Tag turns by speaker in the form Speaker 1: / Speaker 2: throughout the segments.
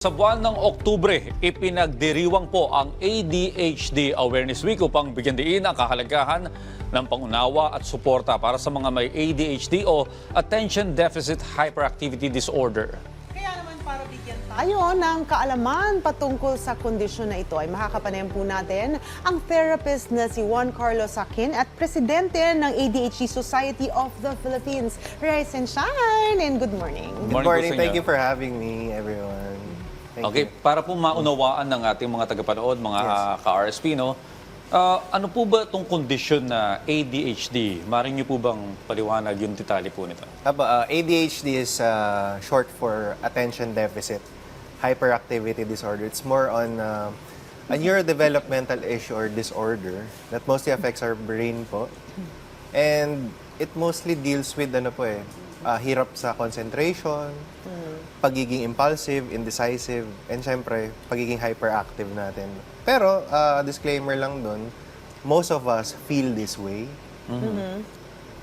Speaker 1: Sa buwan ng Oktubre, ipinagdiriwang po ang ADHD Awareness Week upang bigyan diin ang kahalagahan ng pangunawa at suporta para sa mga may ADHD o Attention Deficit Hyperactivity Disorder.
Speaker 2: Kaya naman para bigyan tayo ng kaalaman patungkol sa kondisyon na ito ay makakapanayan po natin ang therapist na si Juan Carlos Sakin at presidente ng ADHD Society of the Philippines. Rise and shine and good morning.
Speaker 3: Good
Speaker 1: po
Speaker 3: morning.
Speaker 1: sa
Speaker 3: Thank
Speaker 1: inyo.
Speaker 3: you for having me, everyone. Thank
Speaker 1: Okay,
Speaker 3: you.
Speaker 1: para po maunawaan ng ating mga tagapanood, mga ka-RSP, no? Ano po ba itong kondisyon na ADHD? Maring niyo po bang paliwanag yung detalye po nito?
Speaker 3: ADHD is short for Attention Deficit Hyperactivity Disorder. It's more on a neurodevelopmental issue or disorder that mostly affects our brain po. And it mostly deals with hirap sa concentration, pagiging impulsive, indecisive, and syempre, pagiging hyperactive natin. Pero, disclaimer lang dun, most of us feel this way.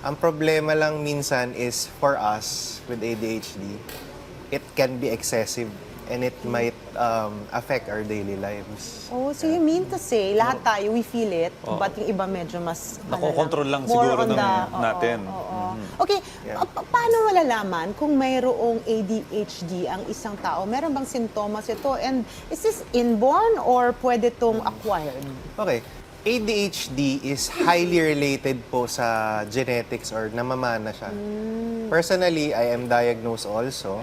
Speaker 3: Ang problema lang minsan is for us with ADHD, it can be excessive and it might affect our daily lives.
Speaker 2: Oh, so you mean to say, lahat tayo, we feel it, but yung iba medyo mas...
Speaker 1: Nakokontrol lang
Speaker 2: more
Speaker 1: siguro
Speaker 2: on
Speaker 1: natin.
Speaker 2: Okay,
Speaker 3: Yeah.
Speaker 2: paano malalaman kung mayroong ADHD ang isang tao? Meron bang sintomas ito? And is this inborn or pwede itong acquired?
Speaker 3: Okay. ADHD is highly related po sa genetics or namamana siya. Personally, I am diagnosed also.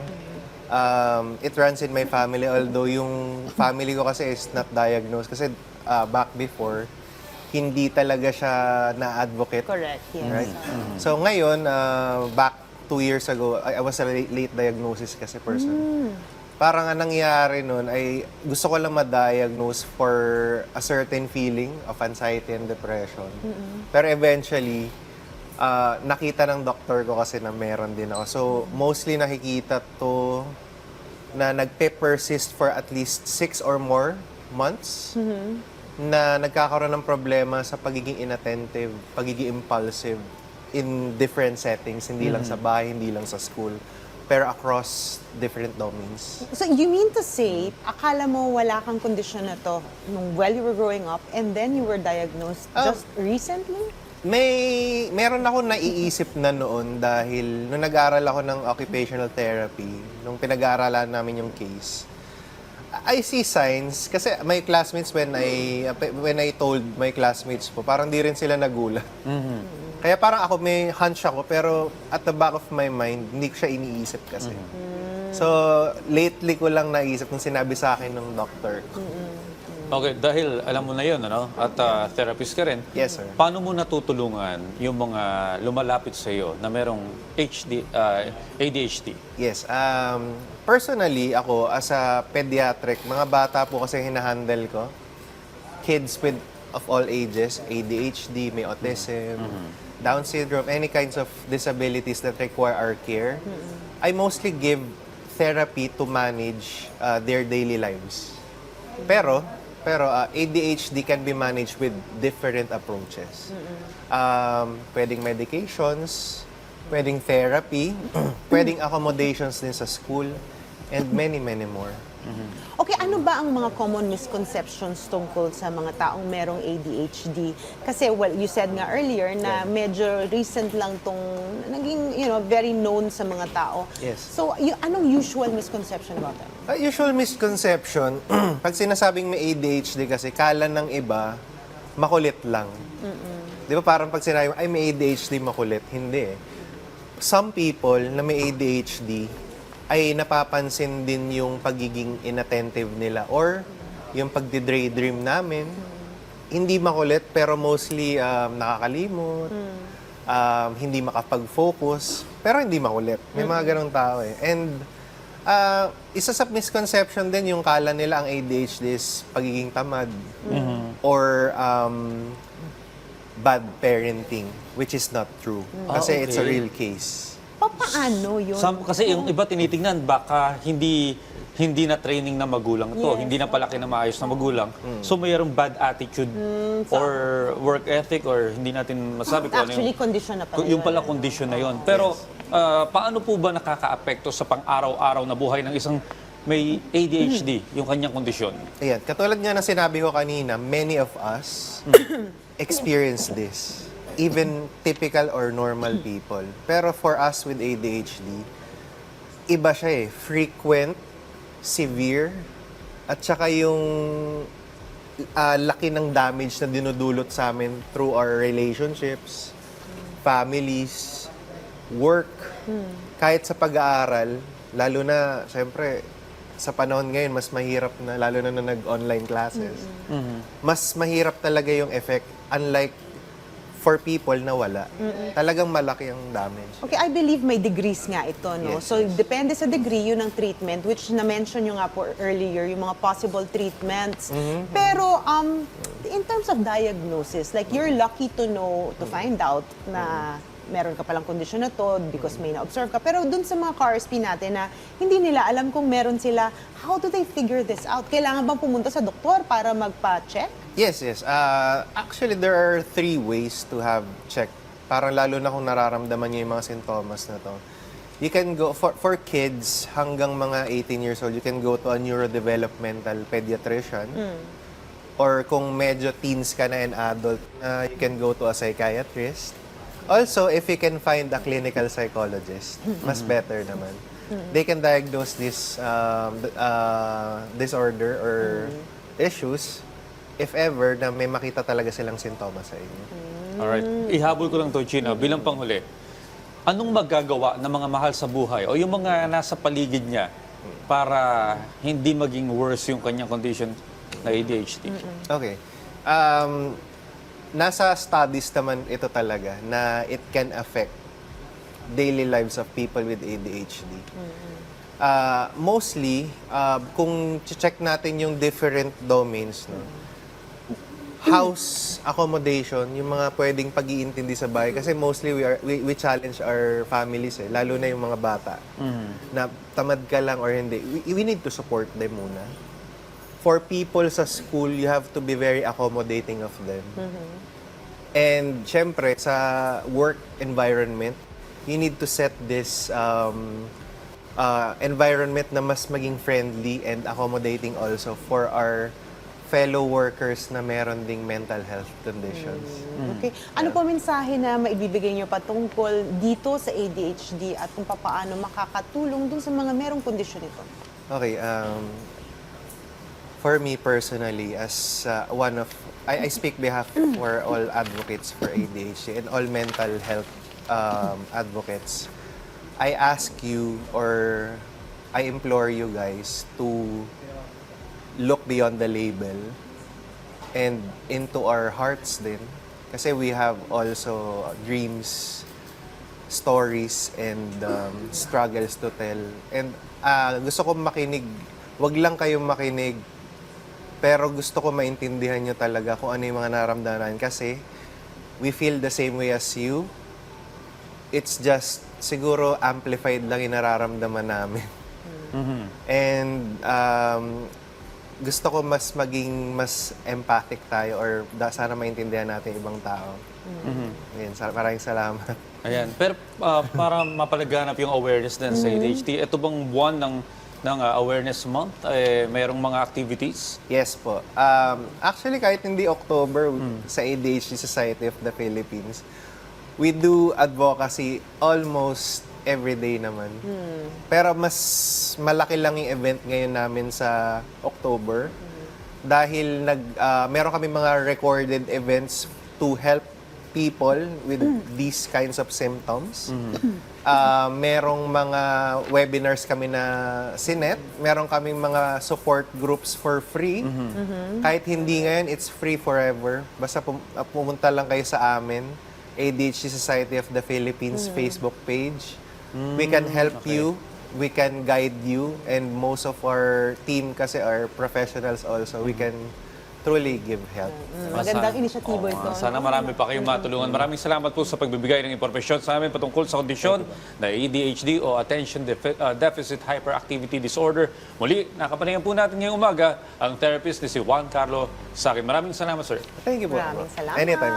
Speaker 3: It runs in my family, although yung family ko kasi is not diagnosed. Kasi back before, hindi talaga siya na-advocate.
Speaker 2: Correct, yes.
Speaker 3: Right? So ngayon, back 2 years ago, I was a late diagnosis kasi person. Parang ang nangyari nun ay gusto ko lang ma-diagnose for a certain feeling of anxiety and depression. Pero eventually, nakita ng doktor ko kasi na meron din ako. So mostly nakikita to na nagpe-persist for at least 6 or more months. Na nagkakaroon ng problema sa pagiging inattentive, pagiging impulsive in different settings, hindi lang sa bahay, hindi lang sa school, pero across different domains.
Speaker 2: So you mean to say, akala mo wala kang kondisyon na to nung while you were growing up and then you were diagnosed just recently?
Speaker 3: Meron ako naiisip na noon dahil nung nag-aaral ako ng occupational therapy, nung pinag-aaralan namin yung case, I see signs kasi my classmates when I told my classmates po, parang di rin sila nagulat. Kaya parang ako may hunch ako pero at the back of my mind hindi ko siya iniisip kasi. So lately ko lang naisip nung sinabi sa akin ng doctor ko.
Speaker 1: Okay, dahil alam mo na yun, ano? At therapist ka rin.
Speaker 3: Yes, sir.
Speaker 1: Paano mo natutulungan yung mga lumalapit sa iyo na merong ADHD?
Speaker 3: Yes. Personally, ako, as a pediatric, mga bata po kasi hinahandle ko. Kids of all ages, ADHD, may autism, Down syndrome, any kinds of disabilities that require our care. I mostly give therapy to manage their daily lives. Pero ADHD can be managed with different approaches. Pwedeng medications, pwedeng therapy, pwedeng accommodations din sa school, and many, many more.
Speaker 2: Okay, ano ba ang mga common misconceptions tungkol sa mga taong merong ADHD? Kasi, well, you said nga earlier na medyo recent lang tong naging, very known sa mga tao.
Speaker 3: Yes.
Speaker 2: So, anong usual misconception about them?
Speaker 3: Usual misconception, pag sinasabing may ADHD kasi, kala ng iba, makulit lang. Di ba parang pag sinabi, ay may ADHD, makulit. Hindi eh. Some people na may ADHD, ay napapansin din yung pagiging inattentive nila or yung pagdi-daydream namin. Hindi makulit pero mostly nakakalimot, hindi makapag-focus, pero hindi makulit. May mga ganong tao eh. And isa sa misconception din yung kala nila ang ADHD is pagiging tamad or bad parenting, which is not true. Kasi it's a real case.
Speaker 2: Paano yun?
Speaker 1: Kasi yung iba tinitingnan, baka hindi na training na magulang to, hindi na palaki na maayos na magulang. So mayroong bad attitude or work ethic or hindi natin masabi kung ano
Speaker 2: Actually, condition na pala
Speaker 1: yung pala kondisyon na yon. Pero paano po ba nakakaapekto sa pang-araw-araw na buhay ng isang may ADHD, yung kanyang kondisyon.
Speaker 3: Ayan, katulad nga na sinabi ko kanina, many of us experience this. Even typical or normal people. Pero for us with ADHD, iba siya eh. Frequent, severe, at saka yung laki ng damage na dinudulot sa amin through our relationships, families, work, kahit sa pag-aaral, lalo na, syempre, sa panahon ngayon, mas mahirap na, lalo na nag-online classes, mas mahirap talaga yung effect, unlike for people na wala. Talagang malaki ang damage.
Speaker 2: Okay, I believe may degrees nga ito, no?
Speaker 3: Yes,
Speaker 2: So,
Speaker 3: yes.
Speaker 2: depende sa degree yun ng treatment, which na-mention nyo nga po earlier, yung mga possible treatments. Pero, in terms of diagnosis, like, you're lucky to know, to find out na meron ka palang kondisyon na to because may na-observe ka. Pero dun sa mga ka-RSP natin na hindi nila alam kung meron sila, how do they figure this out? Kailangan bang pumunta sa doktor para magpa-check?
Speaker 3: Yes, yes. Actually, there are 3 ways to have check. Parang lalo na kung nararamdaman niyo yung mga sintomas na to. You can go, for kids hanggang mga 18 years old, you can go to a neurodevelopmental pediatrician. Or kung medyo teens ka na and adult, you can go to a psychiatrist. Also, if you can find a clinical psychologist, mas better naman. They can diagnose this disorder or issues if ever na may makita talaga silang sintomas sa inyo.
Speaker 1: Alright. Ihabol ko lang to, Gina, bilang panghuli. Anong magagawa ng mga mahal sa buhay o yung mga nasa paligid niya para hindi maging worse yung kanyang condition na ADHD?
Speaker 3: Okay. Nasa studies naman ito talaga na it can affect daily lives of people with ADHD. Mostly, kung check natin yung different domains, no? House accommodation, yung mga pwedeng pag-iintindi sa bahay. Kasi mostly we challenge our families eh, lalo na yung mga bata. Na tamad ka lang or hindi, we need to support them muna. For people sa school, you have to be very accommodating of them. And syempre, sa work environment, you need to set this environment na mas maging friendly and accommodating also for our fellow workers na meron ding mental health conditions.
Speaker 2: Okay. Ano po mensahe na maibibigay nyo patungkol dito sa ADHD at kung paano makakatulong dun sa mga merong kondisyon ito?
Speaker 3: Okay, for me personally, as one of, I speak behalf for all advocates for ADHD and all mental health advocates. I ask you or I implore you guys to look beyond the label and into our hearts din. Kasi we have also dreams, stories, and struggles to tell. And gusto ko makinig, wag lang kayong makinig, pero gusto ko maintindihan nyo talaga kung ano yung mga naramdaman. Kasi we feel the same way as you. It's just, siguro amplified lang yung nararamdaman namin. And gusto ko mas maging mas empathic tayo or sana maintindihan natin ibang tao. Ayan, maraming salamat.
Speaker 1: Ayan. Pero para mapalaganap yung awareness din sa ADHD, ito bang buwan ng Awareness Month, mayroong mga activities?
Speaker 3: Yes po. Actually, kahit hindi October, sa ADHD Society of the Philippines, we do advocacy almost every day naman. Pero mas malaki lang yung event ngayon namin sa October dahil meron kami mga recorded events to help people with these kinds of symptoms. Merong mga webinars kami na sinet. Meron kaming mga support groups for free. Kahit hindi ngayon, it's free forever. Basta pumunta lang kayo sa amin, ADHD Society of the Philippines Facebook page. We can help you, we can guide you, and most of our team kasi are professionals also. We can truly give help.
Speaker 2: Magandang inisyatibo ito.
Speaker 1: Sana marami pa kayong matulungan. Maraming salamat po sa pagbibigay ng impormasyon sa amin patungkol sa kondisyon na ADHD o Attention Deficit Hyperactivity Disorder. Muli, nakapanayam po natin ngayong umaga ang therapist ni si Juan Carlo Sakin. Maraming salamat, sir.
Speaker 3: Thank you po.
Speaker 2: Maraming salamat.
Speaker 3: Anytime.